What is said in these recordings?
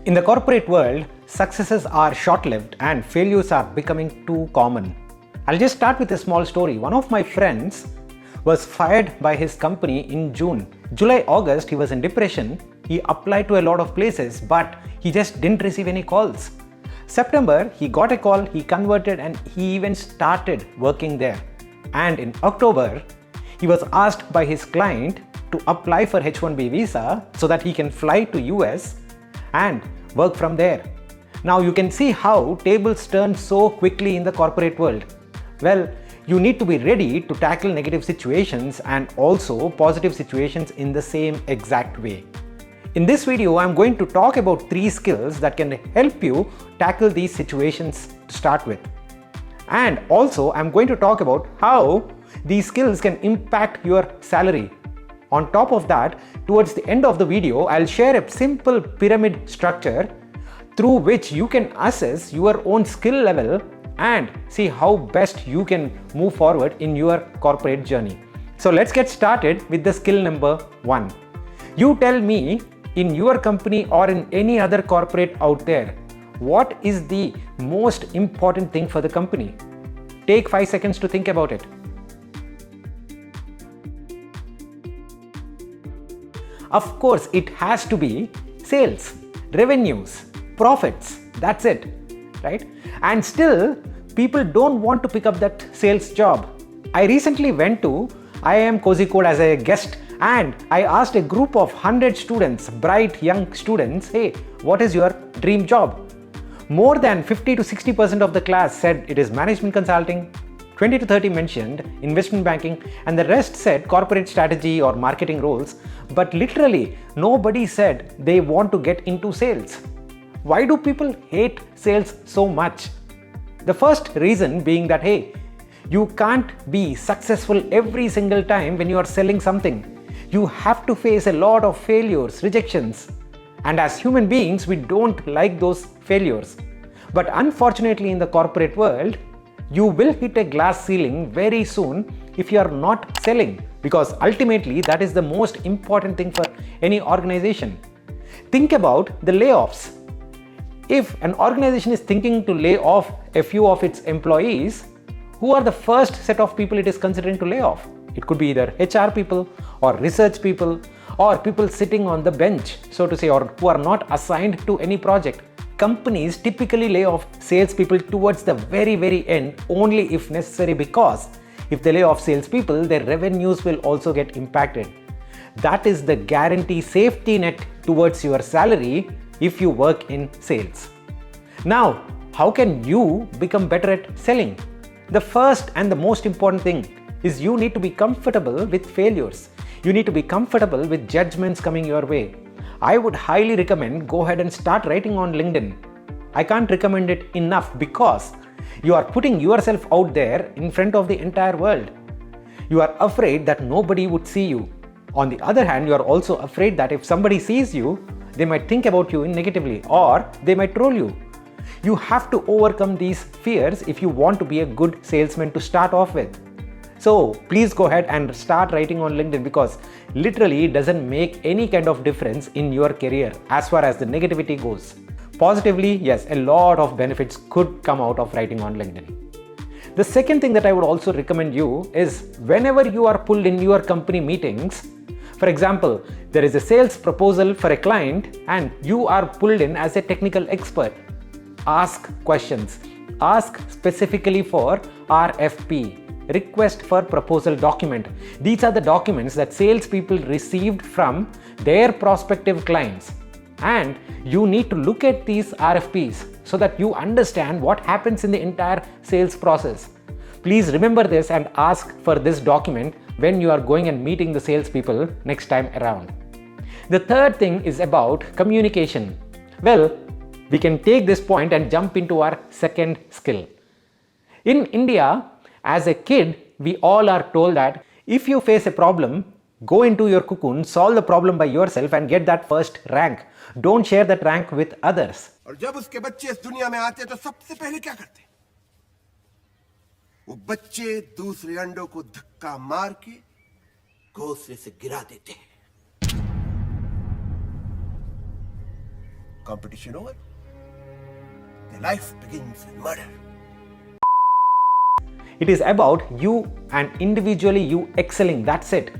In the corporate world, successes are short-lived and failures are becoming too common. I'll just start with a small story. One of my friends was fired by his company in June. July, August, he was in depression. He applied to a lot of places, but he just didn't receive any calls. September, he got a call, he converted, and he even started working there. And in October, he was asked by his client to apply for H1B Visa so that he can fly to US and work from there. Now you can see how tables turn so quickly in the corporate world. Well, you need to be ready to tackle negative situations and also positive situations in the same exact way. In this video, I'm going to talk about 3 skills that can help you tackle these situations to start with. And also, I'm going to talk about how these skills can impact your salary. On top of that, towards the end of the video, I'll share a simple pyramid structure through which you can assess your own skill level and see how best you can move forward in your corporate journey. So let's get started with the skill number 1. You tell me, in your company or in any other corporate out there, what is the most important thing for the company? Take 5 seconds to think about it. Of course, it has to be sales, revenues, profits. That's it, right? And still, people don't want to pick up that sales job. I recently went to IIM Kozhikode as a guest and I asked a group of 100 students, bright young students, hey, what is your dream job? More than 50 to 60% of the class said it is management consulting, 20 to 30 mentioned investment banking, and the rest said corporate strategy or marketing roles, but literally nobody said they want to get into sales. Why do people hate sales so much? The first reason being that, hey, you can't be successful every single time when you are selling something. You have to face a lot of failures, rejections. And as human beings, we don't like those failures. But unfortunately, in the corporate world, you will hit a glass ceiling very soon if you are not selling, because ultimately that is the most important thing for any organization. Think about the layoffs. If an organization is thinking to lay off a few of its employees, who are the first set of people it is considering to lay off? It could be either HR people or research people or people sitting on the bench, so to say, or who are not assigned to any project. Companies typically lay off salespeople towards the very end only if necessary, because if they lay off salespeople, their revenues will also get impacted. That is the guarantee safety net towards your salary if you work in sales. Now, how can you become better at selling? The first and the most important thing is you need to be comfortable with failures. You need to be comfortable with judgments coming your way. I would highly recommend go ahead and start writing on LinkedIn. I can't recommend it enough because you are putting yourself out there in front of the entire world. You are afraid that nobody would see you. On the other hand, you are also afraid that if somebody sees you, they might think about you negatively or they might troll you. You have to overcome these fears if you want to be a good salesman to start off with. So please go ahead and start writing on LinkedIn, because literally it doesn't make any kind of difference in your career as far as the negativity goes. Positively, yes, a lot of benefits could come out of writing on LinkedIn. The second thing that I would also recommend you is whenever you are pulled in your company meetings, for example, there is a sales proposal for a client and you are pulled in as a technical expert. Ask questions. Ask specifically for RFP. Request for proposal document. These are the documents that salespeople received from their prospective clients. And you need to look at these RFPs so that you understand what happens in the entire sales process. Please remember this and ask for this document when you are going and meeting the salespeople next time around. The third thing is about communication. Well, we can take this point and jump into our second skill. In India, as a kid, we all are told that if you face a problem, go into your cocoon, solve the problem by yourself and get that first rank. Don't share that rank with others. और जब उसके बच्चे इस दुनिया में आते तो सबसे पहले क्या करते? वो बच्चे दूसरे अंडों को धक्का मार के घोंसले से गिरा देते हैं। Competition over. Their life begins with murder. It is about you and individually you excelling, that's it.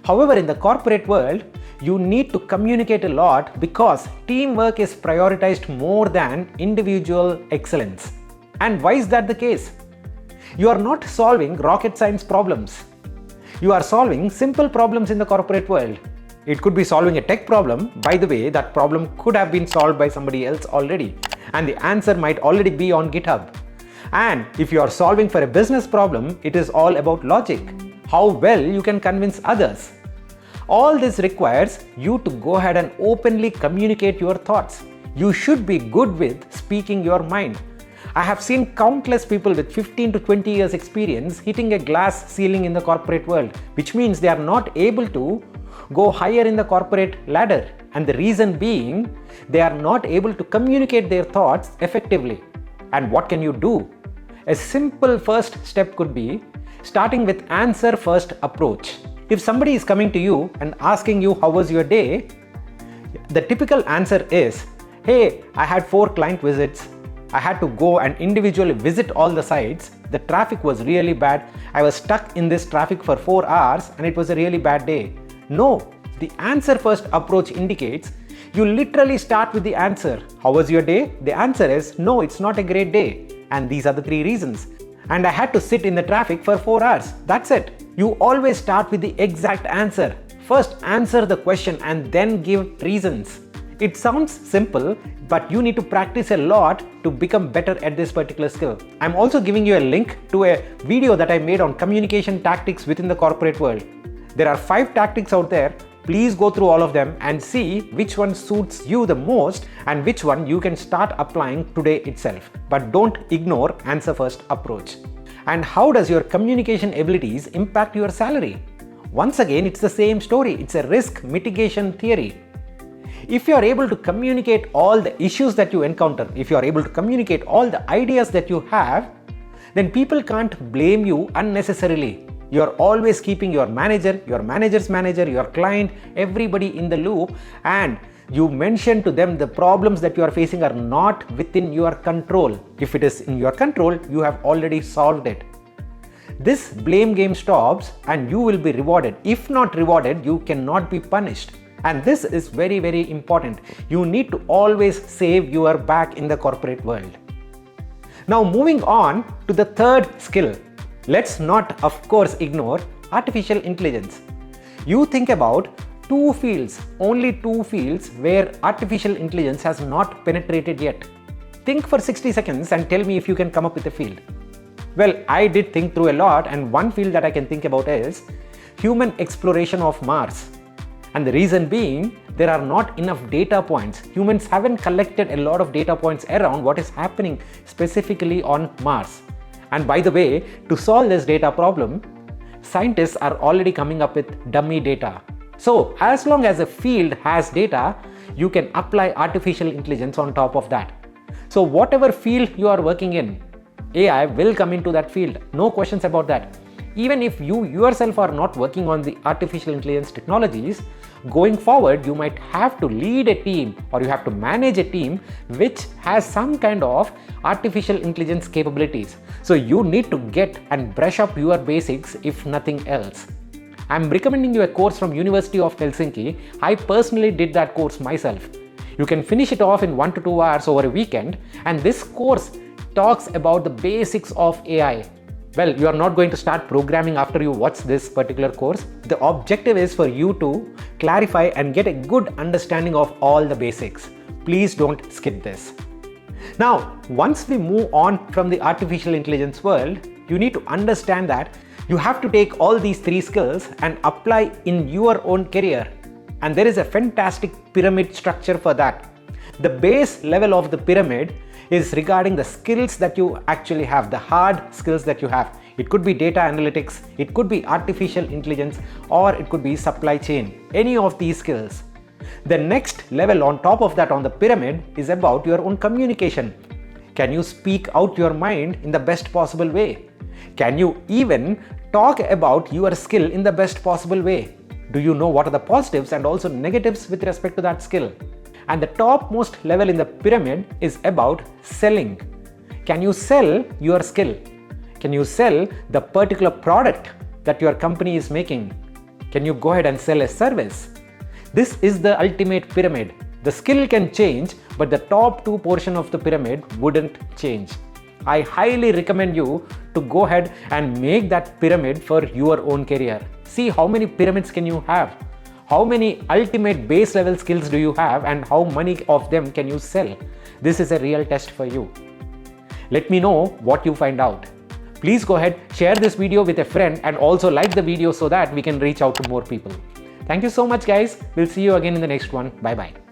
However, in the corporate world, you need to communicate a lot because teamwork is prioritized more than individual excellence. And why is that the case? You are not solving rocket science problems. You are solving simple problems in the corporate world. It could be solving a tech problem. By the way, that problem could have been solved by somebody else already, and the answer might already be on GitHub. And if you are solving for a business problem, it is all about logic, how well you can convince others. All this requires you to go ahead and openly communicate your thoughts. You should be good with speaking your mind. I have seen countless people with 15 to 20 years experience hitting a glass ceiling in the corporate world, which means they are not able to go higher in the corporate ladder. And the reason being, they are not able to communicate their thoughts effectively. And what can you do? A simple first step could be starting with answer first approach. If somebody is coming to you and asking you how was your day, the typical answer is, hey, I had 4 client visits. I had to go and individually visit all the sites. The traffic was really bad. I was stuck in this traffic for 4 hours and it was a really bad day. No, the answer first approach indicates you literally start with the answer. How was your day? The answer is, no, it's not a great day. And these are the 3 reasons. And I had to sit in the traffic for 4 hours. That's it. You always start with the exact answer. First answer the question and then give reasons. It sounds simple, but you need to practice a lot to become better at this particular skill. I'm also giving you a link to a video that I made on communication tactics within the corporate world. There are 5 tactics out there. Please go through all of them and see which one suits you the most and which one you can start applying today itself. But don't ignore answer first approach. And how does your communication abilities impact your salary? Once again, it's the same story. It's a risk mitigation theory. If you are able to communicate all the issues that you encounter, if you are able to communicate all the ideas that you have, then people can't blame you unnecessarily. You are always keeping your manager, your manager's manager, your client, everybody in the loop, and you mention to them the problems that you are facing are not within your control. If it is in your control, you have already solved it. This blame game stops and you will be rewarded. If not rewarded, you cannot be punished. And this is very, very important. You need to always save your back in the corporate world. Now moving on to the third skill. Let's not, of course, ignore artificial intelligence. You think about 2 fields, only 2 fields where artificial intelligence has not penetrated yet. Think for 60 seconds and tell me if you can come up with a field. Well, I did think through a lot, and one field that I can think about is human exploration of Mars. And the reason being, there are not enough data points. Humans haven't collected a lot of data points around what is happening specifically on Mars. And by the way, to solve this data problem, scientists are already coming up with dummy data. So as long as a field has data, you can apply artificial intelligence on top of that. So whatever field you are working in, AI will come into that field. No questions about that. Even if you yourself are not working on the artificial intelligence technologies, going forward, you might have to lead a team or you have to manage a team which has some kind of artificial intelligence capabilities. So you need to get and brush up your basics if nothing else. I'm recommending you a course from University of Helsinki. I personally did that course myself. You can finish it off in 1 to 2 hours over a weekend, and this course talks about the basics of AI. Well, you are not going to start programming after you watch this particular course. The objective is for you to clarify and get a good understanding of all the basics. Please don't skip this. Now, once we move on from the artificial intelligence world, you need to understand that you have to take all these 3 skills and apply in your own career. And there is a fantastic pyramid structure for that. The base level of the pyramid is regarding the skills that you actually have, the hard skills that you have. It could be data analytics, it could be artificial intelligence, or it could be supply chain, any of these skills. The next level on top of that on the pyramid is about your own communication. Can you speak out your mind in the best possible way? Can you even talk about your skill in the best possible way? Do you know what are the positives and also negatives with respect to that skill? And the topmost level in the pyramid is about selling. Can you sell your skill? Can you sell the particular product that your company is making? Can you go ahead and sell a service? This is the ultimate pyramid. The skill can change, but the top two portion of the pyramid wouldn't change. I highly recommend you to go ahead and make that pyramid for your own career. See how many pyramids can you have? How many ultimate base level skills do you have, and how many of them can you sell? This is a real test for you. Let me know what you find out. Please go ahead, share this video with a friend, and also like the video so that we can reach out to more people. Thank you so much, guys. We'll see you again in the next one. Bye bye.